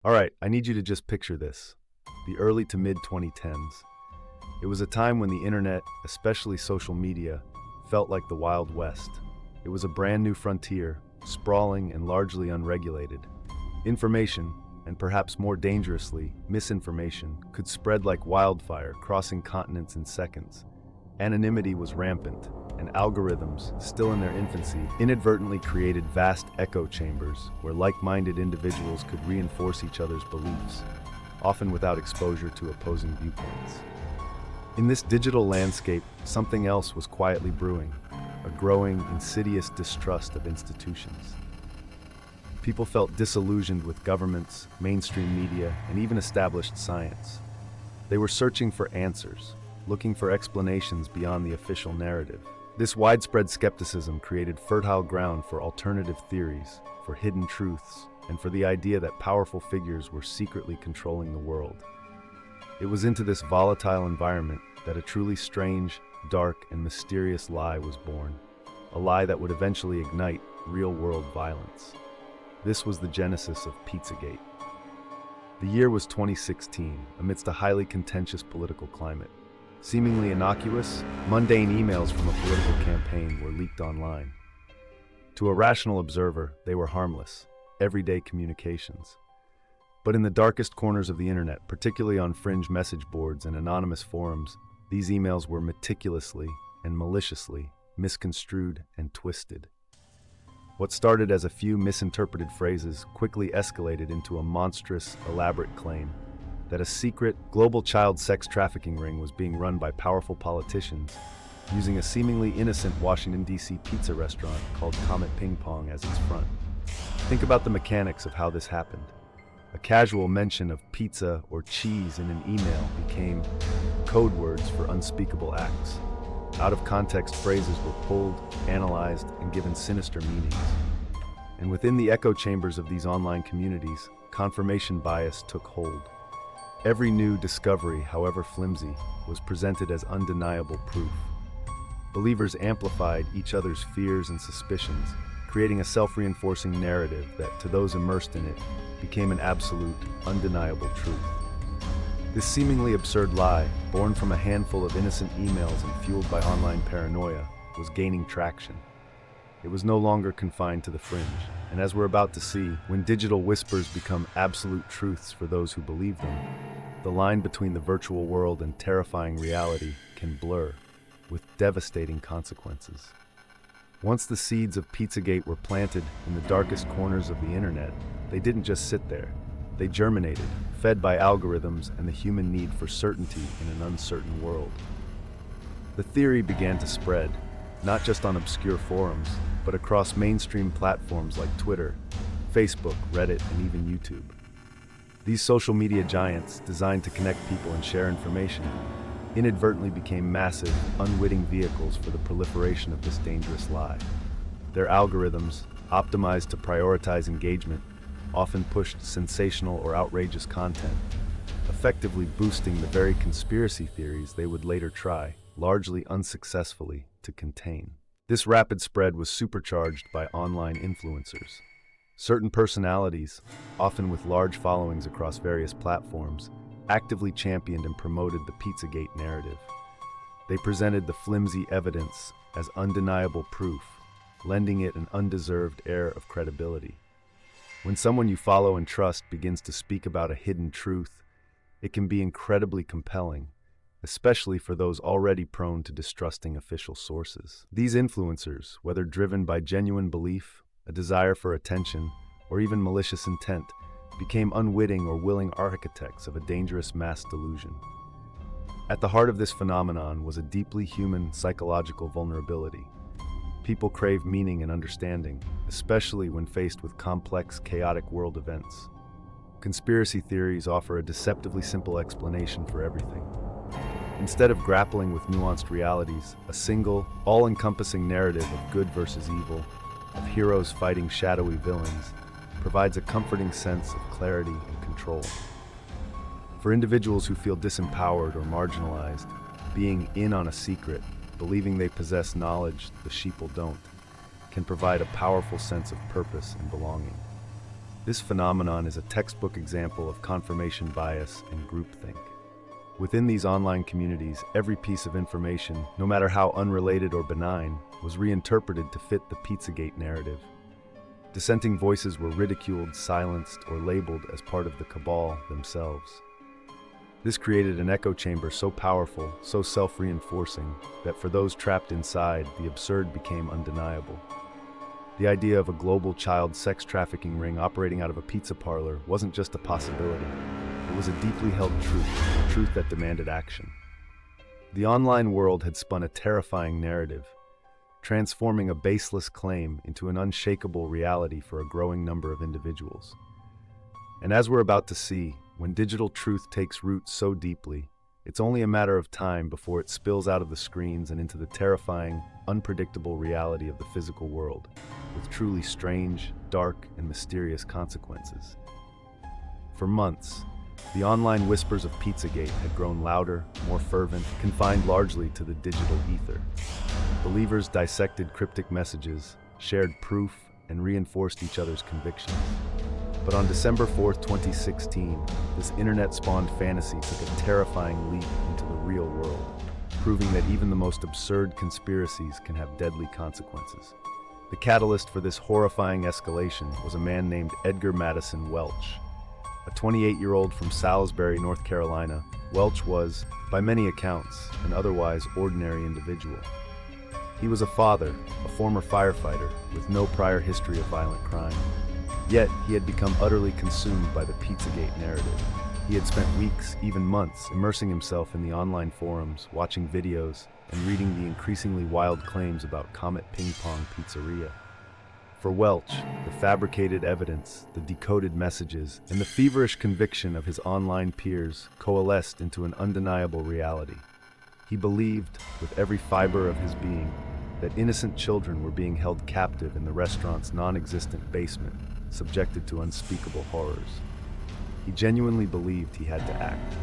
All right, I need you to just picture this. The early to mid 2010s. It was a time when the internet, especially social media, felt like the Wild West. It was a brand new frontier, sprawling and largely unregulated. Information, and perhaps more dangerously, misinformation, could spread like wildfire, crossing continents in seconds. Anonymity was rampant, and algorithms, still in their infancy, inadvertently created vast echo chambers where like-minded individuals could reinforce each other's beliefs, often without exposure to opposing viewpoints. In this digital landscape, something else was quietly brewing, a growing, insidious distrust of institutions. People felt disillusioned with governments, mainstream media, and even established science. They were searching for answers, looking for explanations beyond the official narrative. This widespread skepticism created fertile ground for alternative theories, for hidden truths, and for the idea that powerful figures were secretly controlling the world. It was into this volatile environment that a truly strange, dark, and mysterious lie was born, a lie that would eventually ignite real-world violence. This was the genesis of Pizzagate. The year was 2016, amidst a highly contentious political climate. Seemingly innocuous, mundane emails from a political campaign were leaked online. To a rational observer, they were harmless, everyday communications. But in the darkest corners of the internet, particularly on fringe message boards and anonymous forums, these emails were meticulously and maliciously misconstrued and twisted. What started as a few misinterpreted phrases quickly escalated into a monstrous, elaborate claim that a secret, global child sex trafficking ring was being run by powerful politicians using a seemingly innocent Washington, D.C. pizza restaurant called Comet Ping Pong as its front. Think about the mechanics of how this happened. A casual mention of pizza or cheese in an email became code words for unspeakable acts. Out-of-context phrases were pulled, analyzed, and given sinister meanings. And within the echo chambers of these online communities, confirmation bias took hold. Every new discovery, however flimsy, was presented as undeniable proof. Believers amplified each other's fears and suspicions, creating a self-reinforcing narrative that, to those immersed in it, became an absolute, undeniable truth. This seemingly absurd lie, born from a handful of innocent emails and fueled by online paranoia, was gaining traction. It was no longer confined to the fringe, and as we're about to see, when digital whispers become absolute truths for those who believe them, the line between the virtual world and terrifying reality can blur, with devastating consequences. Once the seeds of Pizzagate were planted in the darkest corners of the internet, they didn't just sit there. They germinated, fed by algorithms and the human need for certainty in an uncertain world. The theory began to spread, not just on obscure forums, but across mainstream platforms like Twitter, Facebook, Reddit, and even YouTube. These social media giants, designed to connect people and share information, inadvertently became massive, unwitting vehicles for the proliferation of this dangerous lie. Their algorithms, optimized to prioritize engagement, often pushed sensational or outrageous content, effectively boosting the very conspiracy theories they would later try, largely unsuccessfully, to contain. This rapid spread was supercharged by online influencers. Certain personalities, often with large followings across various platforms, actively championed and promoted the Pizzagate narrative. They presented the flimsy evidence as undeniable proof, lending it an undeserved air of credibility. When someone you follow and trust begins to speak about a hidden truth, it can be incredibly compelling, especially for those already prone to distrusting official sources. These influencers, whether driven by genuine belief, a desire for attention, or even malicious intent, became unwitting or willing architects of a dangerous mass delusion. At the heart of this phenomenon was a deeply human psychological vulnerability. People crave meaning and understanding, especially when faced with complex, chaotic world events. Conspiracy theories offer a deceptively simple explanation for everything. Instead of grappling with nuanced realities, a single, all-encompassing narrative of good versus evil, of heroes fighting shadowy villains, provides a comforting sense of clarity and control. For individuals who feel disempowered or marginalized, being in on a secret, believing they possess knowledge the sheeple don't, can provide a powerful sense of purpose and belonging. This phenomenon is a textbook example of confirmation bias and groupthink. Within these online communities, every piece of information, no matter how unrelated or benign, was reinterpreted to fit the Pizzagate narrative. Dissenting voices were ridiculed, silenced, or labeled as part of the cabal themselves. This created an echo chamber so powerful, so self-reinforcing, that for those trapped inside, the absurd became undeniable. The idea of a global child sex trafficking ring operating out of a pizza parlor wasn't just a possibility. It was a deeply held truth, a truth that demanded action. The online world had spun a terrifying narrative, transforming a baseless claim into an unshakable reality for a growing number of individuals. And as we're about to see, when digital truth takes root so deeply, it's only a matter of time before it spills out of the screens and into the terrifying, unpredictable reality of the physical world, with truly strange, dark, and mysterious consequences. For months, the online whispers of Pizzagate had grown louder, more fervent, confined largely to the digital ether. Believers dissected cryptic messages, shared proof, and reinforced each other's convictions. But on December 4th, 2016, this internet-spawned fantasy took a terrifying leap into the real world, proving that even the most absurd conspiracies can have deadly consequences. The catalyst for this horrifying escalation was a man named Edgar Madison Welch. A 28-year-old from Salisbury, North Carolina, Welch was, by many accounts, an otherwise ordinary individual. He was a father, a former firefighter, with no prior history of violent crime. Yet, he had become utterly consumed by the Pizzagate narrative. He had spent weeks, even months, immersing himself in the online forums, watching videos, and reading the increasingly wild claims about Comet Ping Pong Pizzeria. For Welch, the fabricated evidence, the decoded messages, and the feverish conviction of his online peers coalesced into an undeniable reality. He believed, with every fiber of his being, that innocent children were being held captive in the restaurant's non-existent basement, subjected to unspeakable horrors. He genuinely believed he had to act.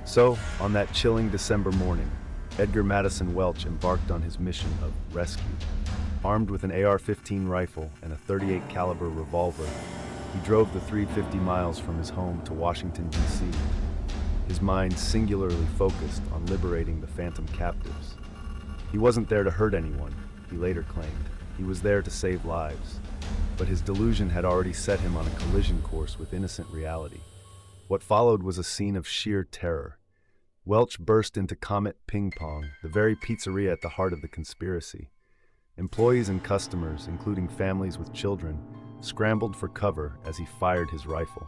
So, on that chilling December morning, Edgar Madison Welch embarked on his mission of rescue. Armed with an AR-15 rifle and a .38 caliber revolver, he drove the 350 miles from his home to Washington, D.C., his mind singularly focused on liberating the phantom captives. He wasn't there to hurt anyone, he later claimed. He was there to save lives. But his delusion had already set him on a collision course with innocent reality. What followed was a scene of sheer terror. Welch burst into Comet Ping Pong, the very pizzeria at the heart of the conspiracy. Employees and customers, including families with children, scrambled for cover as he fired his rifle.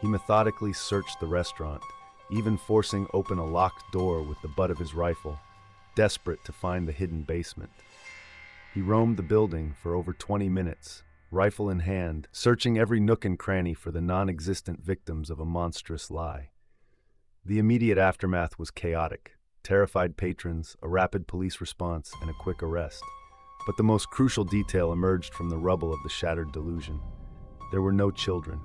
He methodically searched the restaurant, even forcing open a locked door with the butt of his rifle, desperate to find the hidden basement. He roamed the building for over 20 minutes, rifle in hand, searching every nook and cranny for the non-existent victims of a monstrous lie. The immediate aftermath was chaotic. Terrified patrons, a rapid police response, and a quick arrest. But the most crucial detail emerged from the rubble of the shattered delusion. There were no children.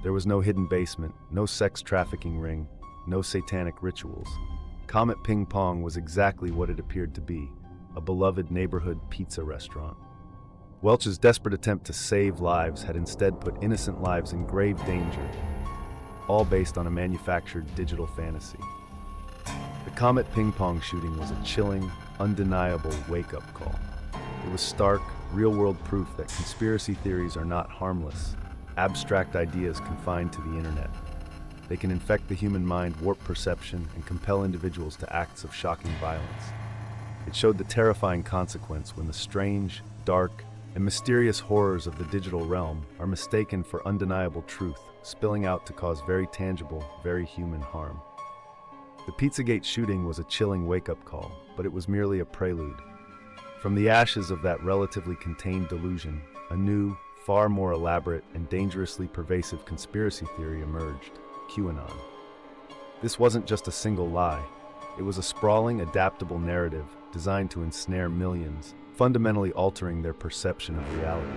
There was no hidden basement, no sex trafficking ring, no satanic rituals. Comet Ping Pong was exactly what it appeared to be, a beloved neighborhood pizza restaurant. Welch's desperate attempt to save lives had instead put innocent lives in grave danger, all based on a manufactured digital fantasy. The Comet Ping Pong shooting was a chilling, undeniable wake-up call. It was stark, real-world proof that conspiracy theories are not harmless, abstract ideas confined to the internet. They can infect the human mind, warp perception, and compel individuals to acts of shocking violence. It showed the terrifying consequence when the strange, dark, and mysterious horrors of the digital realm are mistaken for undeniable truth, spilling out to cause very tangible, very human harm. The Pizzagate shooting was a chilling wake-up call, but it was merely a prelude. From the ashes of that relatively contained delusion, a new, far more elaborate and dangerously pervasive conspiracy theory emerged: QAnon. This wasn't just a single lie. It was a sprawling, adaptable narrative designed to ensnare millions, fundamentally altering their perception of reality.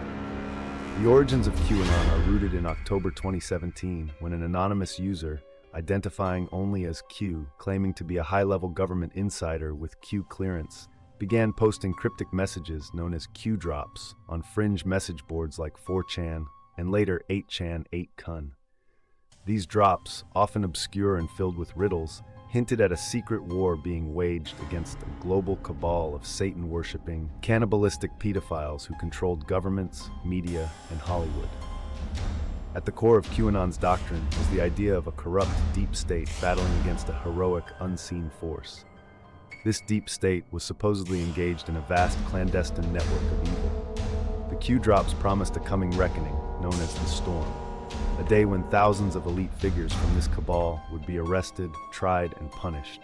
The origins of QAnon are rooted in October 2017, when an anonymous user, identifying only as Q, claiming to be a high-level government insider with Q clearance, began posting cryptic messages known as Q drops on fringe message boards like 4chan, and later 8chan 8kun. These drops, often obscure and filled with riddles, hinted at a secret war being waged against a global cabal of Satan-worshipping, cannibalistic pedophiles who controlled governments, media, and Hollywood. At the core of QAnon's doctrine was the idea of a corrupt deep state battling against a heroic, unseen force. This deep state was supposedly engaged in a vast clandestine network of evil. The Q drops promised a coming reckoning, known as the Storm, a day when thousands of elite figures from this cabal would be arrested, tried, and punished.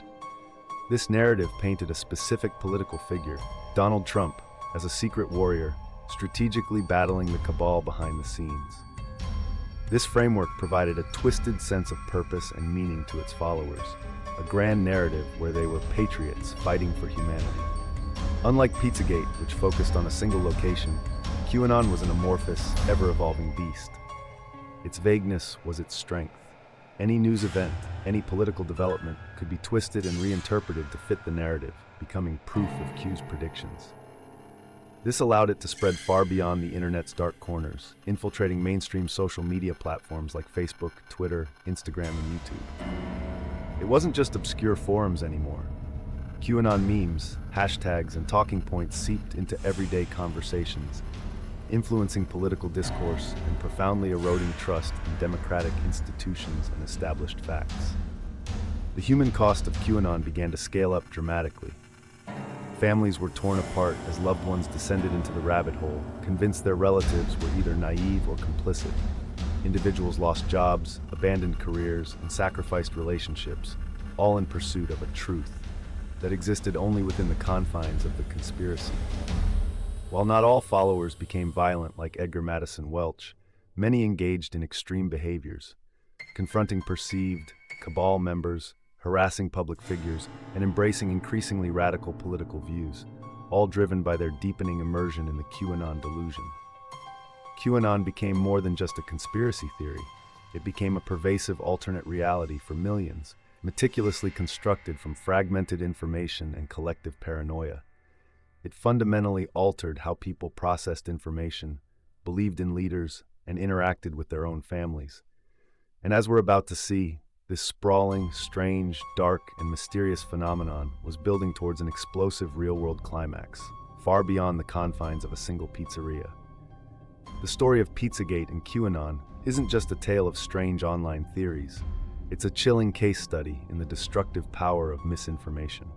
This narrative painted a specific political figure, Donald Trump, as a secret warrior, strategically battling the cabal behind the scenes. This framework provided a twisted sense of purpose and meaning to its followers, a grand narrative where they were patriots fighting for humanity. Unlike Pizzagate, which focused on a single location, QAnon was an amorphous, ever-evolving beast. Its vagueness was its strength. Any news event, any political development could be twisted and reinterpreted to fit the narrative, becoming proof of Q's predictions. This allowed it to spread far beyond the internet's dark corners, infiltrating mainstream social media platforms like Facebook, Twitter, Instagram, and YouTube. It wasn't just obscure forums anymore. QAnon memes, hashtags, and talking points seeped into everyday conversations, influencing political discourse and profoundly eroding trust in democratic institutions and established facts. The human cost of QAnon began to scale up dramatically. Families were torn apart as loved ones descended into the rabbit hole, convinced their relatives were either naive or complicit. Individuals lost jobs, abandoned careers, and sacrificed relationships, all in pursuit of a truth that existed only within the confines of the conspiracy. While not all followers became violent like Edgar Madison Welch, many engaged in extreme behaviors, confronting perceived cabal members, harassing public figures, and embracing increasingly radical political views, all driven by their deepening immersion in the QAnon delusion. QAnon became more than just a conspiracy theory. It became a pervasive alternate reality for millions, meticulously constructed from fragmented information and collective paranoia. It fundamentally altered how people processed information, believed in leaders, and interacted with their own families. And as we're about to see, this sprawling, strange, dark, and mysterious phenomenon was building towards an explosive real-world climax, far beyond the confines of a single pizzeria. The story of Pizzagate and QAnon isn't just a tale of strange online theories. It's a chilling case study in the destructive power of misinformation.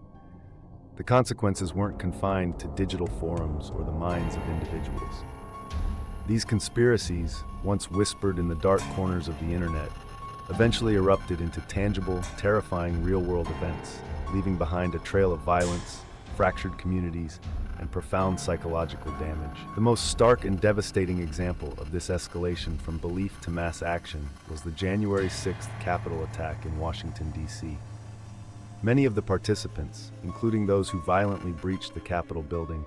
The consequences weren't confined to digital forums or the minds of individuals. These conspiracies, once whispered in the dark corners of the internet, eventually erupted into tangible, terrifying real-world events, leaving behind a trail of violence, fractured communities, and profound psychological damage. The most stark and devastating example of this escalation from belief to mass action was the January 6th Capitol attack in Washington, D.C. Many of the participants, including those who violently breached the Capitol building,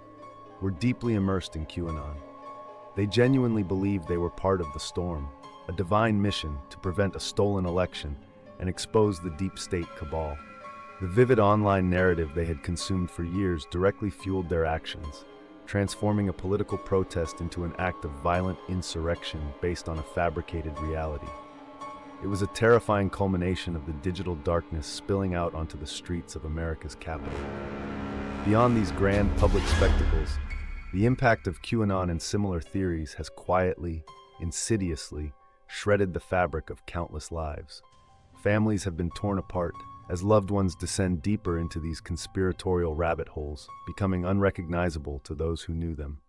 were deeply immersed in QAnon. They genuinely believed they were part of the storm, a divine mission to prevent a stolen election and expose the deep state cabal. The vivid online narrative they had consumed for years directly fueled their actions, transforming a political protest into an act of violent insurrection based on a fabricated reality. It was a terrifying culmination of the digital darkness spilling out onto the streets of America's capital. Beyond these grand public spectacles, the impact of QAnon and similar theories has quietly, insidiously, shredded the fabric of countless lives. Families have been torn apart as loved ones descend deeper into these conspiratorial rabbit holes, becoming unrecognizable to those who knew them.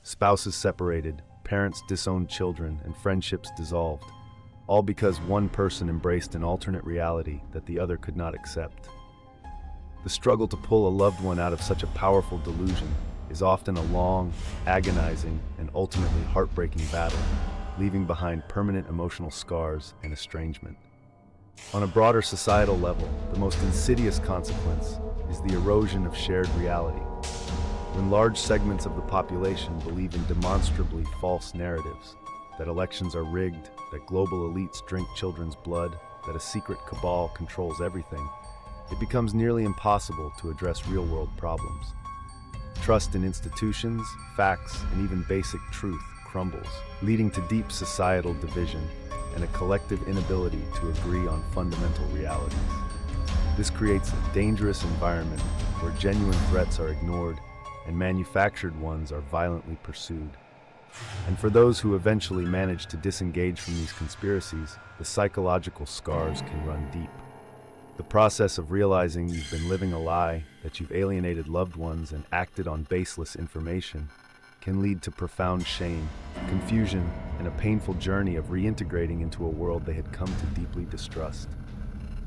Spouses separated, parents disowned children, and friendships dissolved, all because one person embraced an alternate reality that the other could not accept. The struggle to pull a loved one out of such a powerful delusion is often a long, agonizing, and ultimately heartbreaking battle, leaving behind permanent emotional scars and estrangement. On a broader societal level, the most insidious consequence is the erosion of shared reality. When large segments of the population believe in demonstrably false narratives, that elections are rigged, that global elites drink children's blood, that a secret cabal controls everything, it becomes nearly impossible to address real-world problems. Trust in institutions, facts, and even basic truth crumbles, leading to deep societal division and a collective inability to agree on fundamental realities. This creates a dangerous environment where genuine threats are ignored and manufactured ones are violently pursued. And for those who eventually manage to disengage from these conspiracies, the psychological scars can run deep. The process of realizing you've been living a lie, that you've alienated loved ones and acted on baseless information, can lead to profound shame, confusion, and a painful journey of reintegrating into a world they had come to deeply distrust.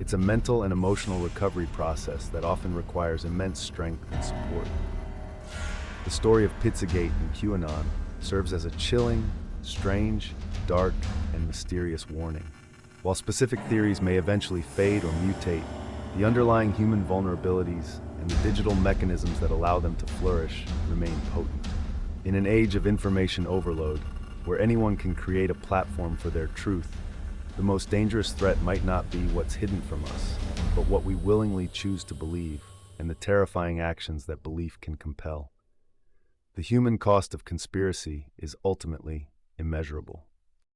It's a mental and emotional recovery process that often requires immense strength and support. The story of Pizzagate and QAnon serves as a chilling, strange, dark, and mysterious warning. While specific theories may eventually fade or mutate, the underlying human vulnerabilities and the digital mechanisms that allow them to flourish remain potent. In an age of information overload, where anyone can create a platform for their truth, the most dangerous threat might not be what's hidden from us, but what we willingly choose to believe and the terrifying actions that belief can compel. The human cost of conspiracy is ultimately immeasurable.